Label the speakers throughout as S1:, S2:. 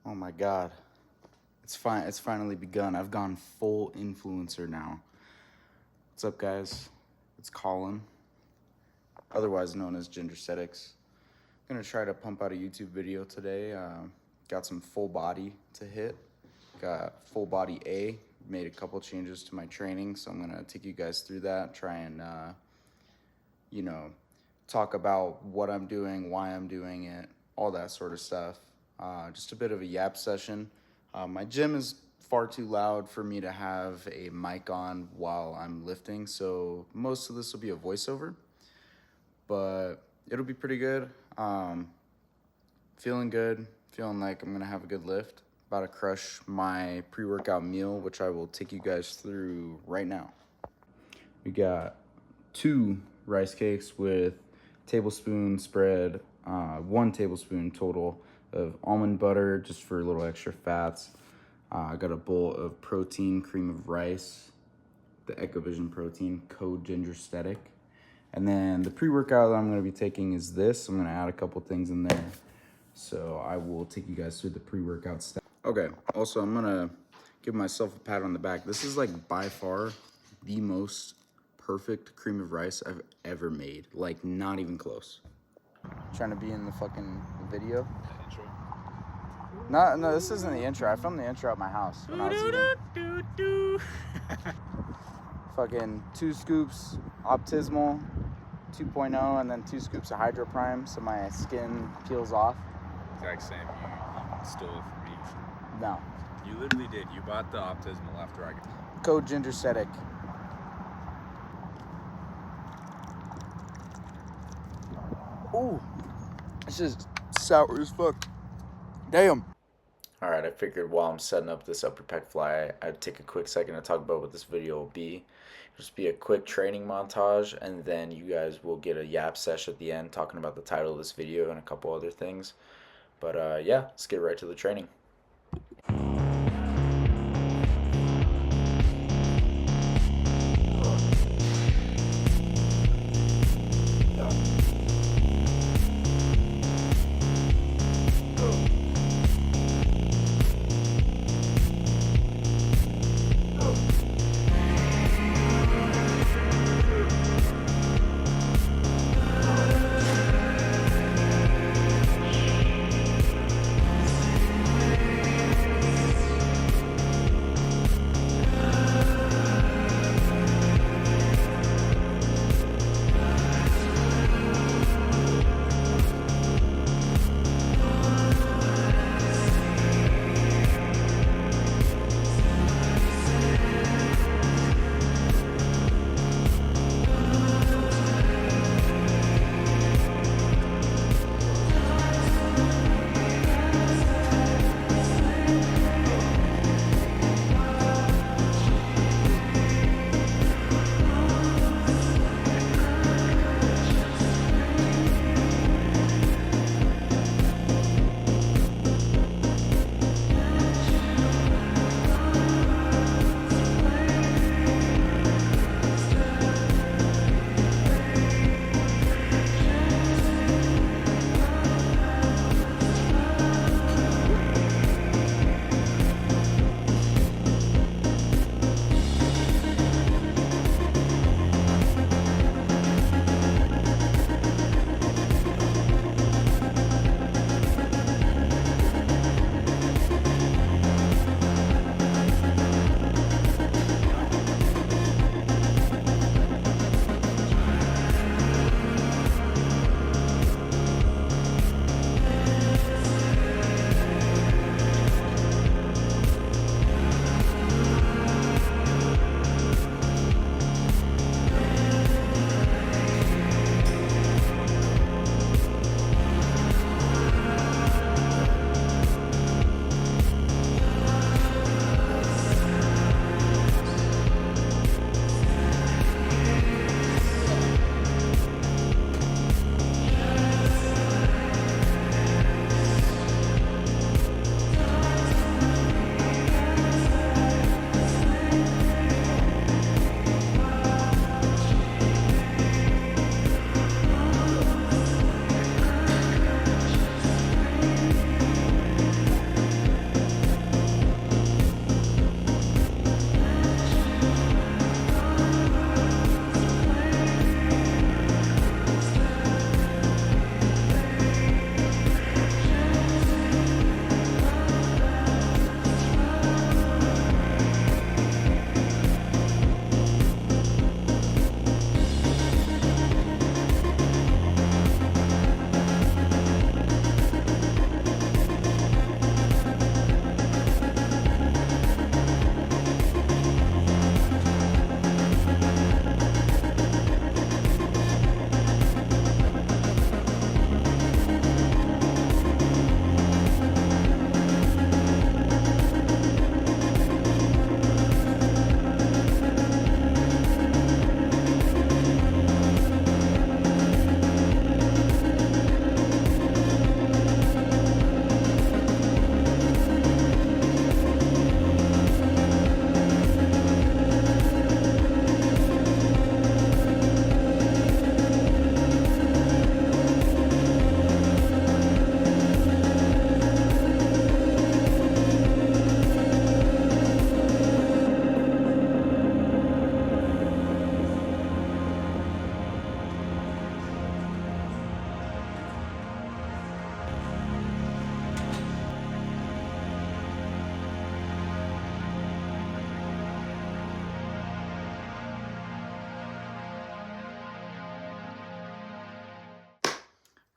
S1: Oh my God. It's fine. It's finally begun. I've gone full influencer now. What's up, guys? It's Colin, otherwise known as Gingersthetics. I'm gonna try to pump out a YouTube video today. Got some full body to hit. Got full body A. Made a couple changes to my training, so I'm gonna take you guys through that. Try and talk about what I'm doing, why I'm doing it, all that sort of stuff. Just a bit of a yap session. My gym is far too loud for me to have a mic on while I'm lifting, so most of this will be a voiceover, but it'll be pretty good. Feeling good, feeling like I'm gonna have a good lift. About to crush my pre-workout meal, which I will take you guys through right now. We got 2 rice cakes with tablespoon spread, 1 tablespoon total of almond butter, just for a little extra fats. I got a bowl of protein, cream of rice, the Ecovision protein, code Gingersthetic. And then the pre-workout that I'm gonna be taking is this. I'm gonna add a couple things in there. So I will take you guys through the pre-workout stuff. Okay, also I'm gonna give myself a pat on the back. This is like by far the most perfect cream of rice I've ever made. Like, not even close. Trying to be in the fucking video.
S2: Intro.
S1: No, this isn't the intro. I filmed the intro at my house when I was eating. Fucking 2 scoops Optimal 2.0 and then 2 scoops of Hydro Prime so my skin peels off.
S2: Exact same. You stole it from me.
S1: No.
S2: You literally did. You bought the Optimal after I got.
S1: Code Gingersthetic. Ooh, it's just sour as fuck. Damn. All right, I figured while I'm setting up this upper pec fly, I'd take a quick second to talk about what this video will be. It'll just be a quick training montage, and then you guys will get a yap sesh at the end talking about the title of this video and a couple other things. But yeah, let's get right to the training.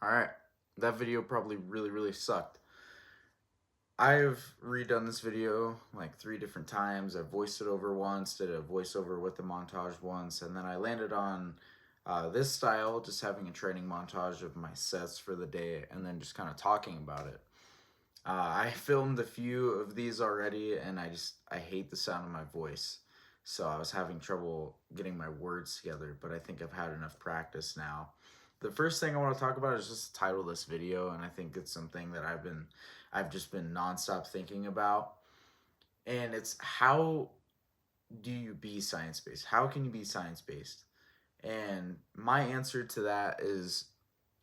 S1: Alright, that video probably really sucked. I've redone this video like 3 different times. I voiced it over once, did a voiceover with the montage once, and then I landed on this style, just having a training montage of my sets for the day and then just kind of talking about it. I filmed a few of these already, and I hate the sound of my voice. So I was having trouble getting my words together, but I think I've had enough practice now. The first thing I want to talk about is just the title of this video, and I think it's something that I've just been nonstop thinking about. And it's, how do you be science-based? How can you be science-based? And my answer to that is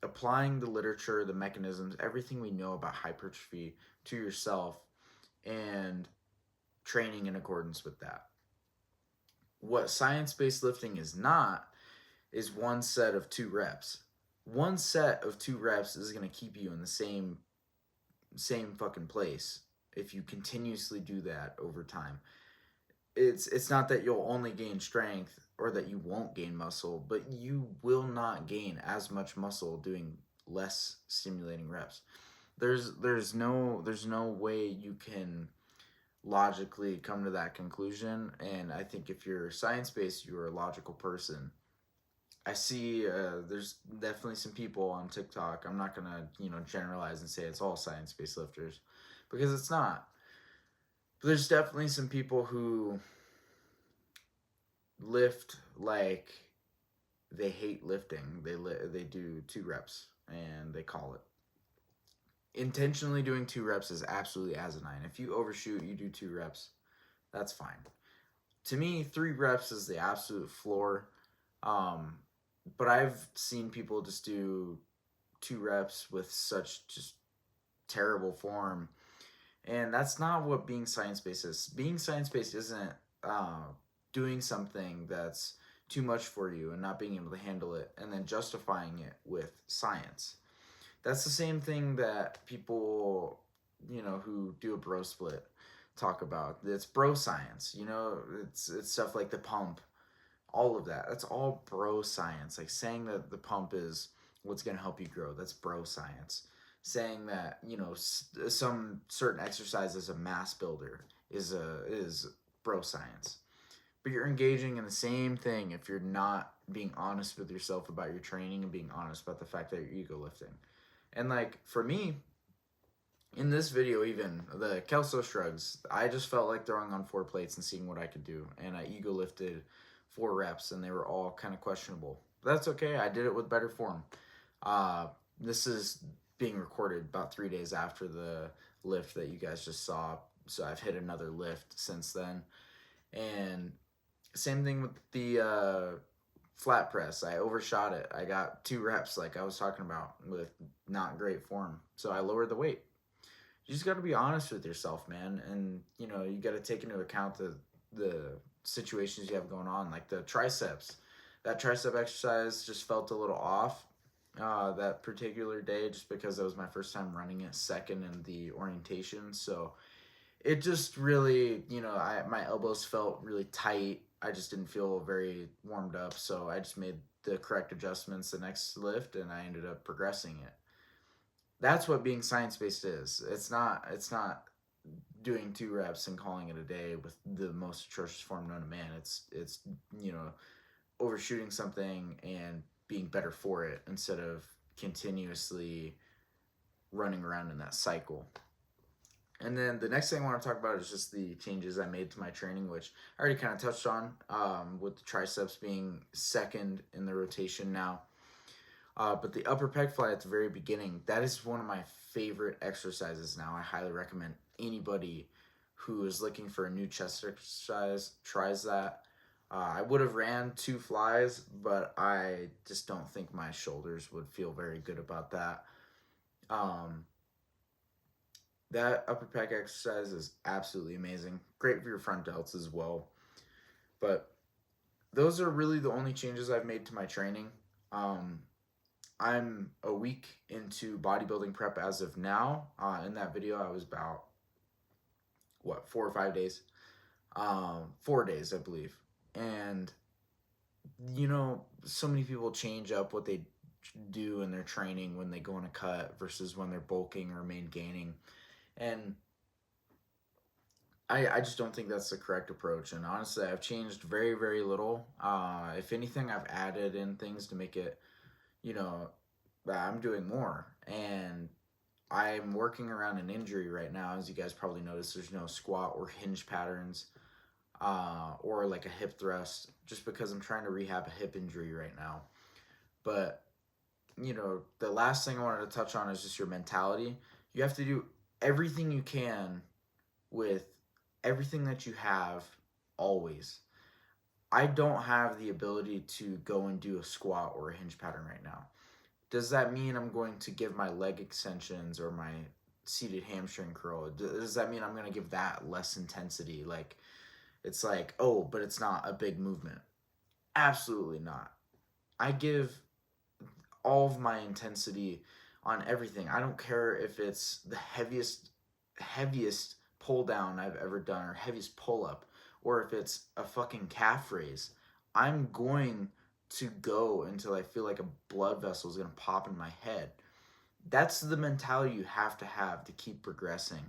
S1: applying the literature, the mechanisms, everything we know about hypertrophy to yourself and training in accordance with that. What science-based lifting is not is one set of 2 reps. One set of 2 reps is going to keep you in the same fucking place if you continuously do that over time. It's not that you'll only gain strength or that you won't gain muscle, but you will not gain as much muscle doing less stimulating reps. There's no way you can logically come to that conclusion, and I think if you're science-based, you're a logical person. I see there's definitely some people on TikTok, I'm not gonna generalize and say it's all science-based lifters, because it's not. But there's definitely some people who lift like they hate lifting. They do 2 reps and they call it. Intentionally doing 2 reps is absolutely asinine. If you overshoot, you do 2 reps, that's fine. To me, 3 reps is the absolute floor. But I've seen people just do 2 reps with such just terrible form. And that's not what being science-based is. Being science-based isn't doing something that's too much for you and not being able to handle it and then justifying it with science. That's the same thing that people, who do a bro split talk about. It's bro science, it's stuff like the pump, all of that. That's all bro science. Like saying that the pump is what's going to help you grow. That's bro science. Saying that, some certain exercise is a mass builder is bro science. But you're engaging in the same thing if you're not being honest with yourself about your training and being honest about the fact that you're ego lifting. And like for me, in this video, even the Kelso shrugs, I just felt like throwing on 4 plates and seeing what I could do. And I ego lifted 4 reps and they were all kind of questionable. But that's okay. I did it with better form. This is being recorded about 3 days after the lift that you guys just saw. So I've hit another lift since then. And same thing with the flat press. I overshot it. I got 2 reps like I was talking about with not great form. So I lowered the weight. You just got to be honest with yourself, man. And, you got to take into account the situations you have going on. Like the triceps. That tricep exercise just felt a little off that particular day just because that was my first time running it second in the orientation. So it just really, my elbows felt really tight. I just didn't feel very warmed up. So I just made the correct adjustments the next lift and I ended up progressing it. That's what being science-based is. It's not doing 2 reps and calling it a day with the most atrocious form known to man. It's overshooting something and being better for it instead of continuously running around in that cycle. And then the next thing I want to talk about is just the changes I made to my training, which I already kind of touched on, with the triceps being second in the rotation now. But the upper pec fly at the very beginning, that is one of my favorite exercises now. I highly recommend anybody who is looking for a new chest exercise tries that. I would have ran 2 flies, but I just don't think my shoulders would feel very good about that. That upper pec exercise is absolutely amazing. Great for your front delts as well. But those are really the only changes I've made to my training. I'm a week into bodybuilding prep as of now. In that video, I was about, 4 or 5 days? 4 days, I believe. And, so many people change up what they do in their training when they go in a cut versus when they're bulking or main gaining. And I just don't think that's the correct approach. And honestly, I've changed very, very little. If anything, I've added in things to make it, you know, I'm doing more. And I'm working around an injury right now. As you guys probably noticed, there's no squat or hinge patterns or like a hip thrust, just because I'm trying to rehab a hip injury right now. But, you know, the last thing I wanted to touch on is just your mentality. You have to do everything you can with everything that you have always. I don't have the ability to go and do a squat or a hinge pattern right now. Does that mean I'm going to give my leg extensions or my seated hamstring curl? Does that mean I'm going to give that less intensity? Like, it's like, oh, but it's not a big movement. Absolutely not. I give all of my intensity on everything. I don't care if it's the heaviest pull down I've ever done or heaviest pull up, or if it's a fucking calf raise. I'm going to go until I feel like a blood vessel is going to pop in my head. That's the mentality you have to keep progressing.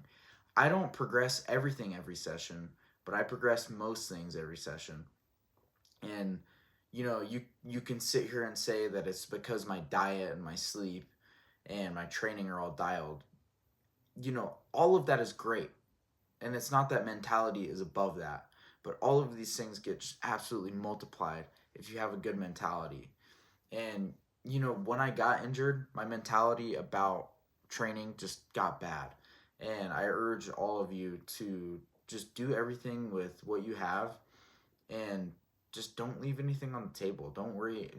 S1: I don't progress everything every session, but I progress most things every session. And you know, you can sit here and say that it's because my diet and my sleep and my training are all dialed. You know, all of that is great. And it's not that mentality is above that, but all of these things get just absolutely multiplied if you have a good mentality. And you know, when I got injured, my mentality about training just got bad. And I urge all of you to just do everything with what you have and just don't leave anything on the table. Don't worry.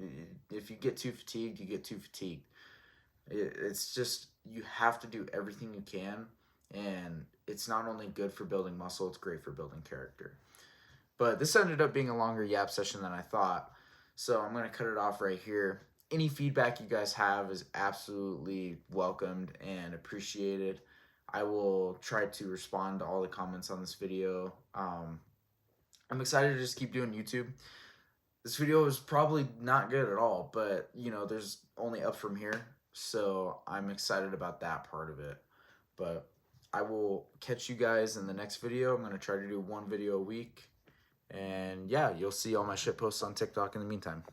S1: If you get too fatigued, you get too fatigued. It's just, you have to do everything you can. And it's not only good for building muscle, it's great for building character. But this ended up being a longer yap session than I thought. So I'm going to cut it off right here. Any feedback you guys have is absolutely welcomed and appreciated. I will try to respond to all the comments on this video. I'm excited to just keep doing YouTube. This video is probably not good at all, but you know, there's only up from here. So I'm excited about that part of it. But I will catch you guys in the next video. I'm going to try to do one video a week. And yeah, you'll see all my shit posts on TikTok in the meantime.